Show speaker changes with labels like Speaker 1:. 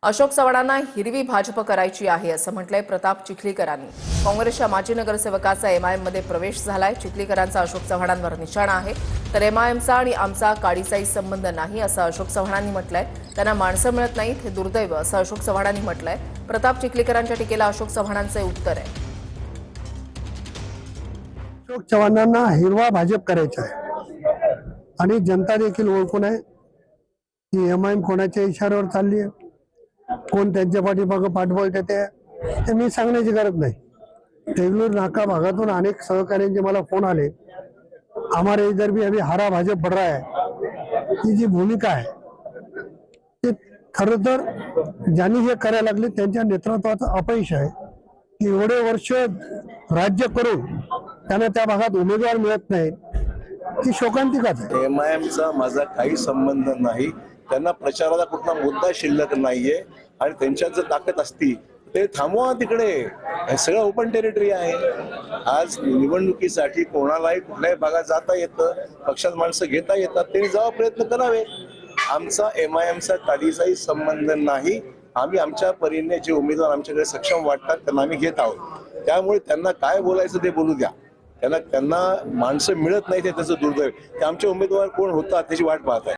Speaker 1: अशोक चव्हाणांना हिरवी भाजप करायची आहे असं म्हटलंय प्रताप चिखलीकरांनी। काँग्रेसच्या माजी नगरसेवकाचा एमआयएममध्ये प्रवेश झालाय। चिखलीकरांचा अशोक चव्हाणांवर निशाणा आहे, तर एमआयएमचा आणि आमचा काडीचाही संबंध नाही असं अशोक चव्हाणांनी म्हटलंय। त्यांना माणसं मिळत नाहीत हे दुर्दैव असं अशोक चव्हाणांनी म्हटलंय। प्रताप चिखलीकरांच्या टीकेला अशोक चव्हाणांचे उत्तर आहे।
Speaker 2: अशोक चव्हाणांना हिरवा भाजप करायचा आहे आणि जनता देखील ओळखून आहे की एमआयएम कोणाच्या इशाऱ्यावर चालली आहे, कोण त्यांच्या पाठीमागं पाठबळ देते ते मी सांगण्याची गरज नाही। देगलूर नाका भागातून अनेक सहकार्यांचे मला फोन आले, हमारे इधर भी अभी हरा भाजप बढ़ रहा है। ही जी भूमिका आहे ते खरं तर ज्यांनी हे करायला लागले त्यांच्या नेतृत्वाचं अपयश आहे की एवढे वर्ष राज्य करून त्यांना त्या भागात उमेदवार मिळत नाही, ही शोकांतिकाच आहे।
Speaker 3: एमआयएमचा माझा काही संबंध नाही, त्यांना प्रचाराला कुठला मुद्दा शिल्लक नाहीये आणि त्यांच्यात जर ताकद असती ते थांबवा तिकडे, हे सगळं ओपन टेरिटरी आहे। आज निवडणुकीसाठी कोणालाही कुठल्याही भागात जाता येतं, पक्षात माणसं घेता येतात, त्यांनी जावा प्रयत्न करावे। आमचा एमआयएमचा काडीचाही संबंध नाही। आम्ही आमच्या परीने जे उमेदवार आमच्याकडे सक्षम वाटतात त्यांना आम्ही घेत आहोत। त्यामुळे त्यांना काय बोलायचं ते बोलू द्या। त्यांना माणसं मिळत नाही ते त्याचं दुर्दैव। ते आमचे उमेदवार कोण होतात त्याची वाट पाहत आहे।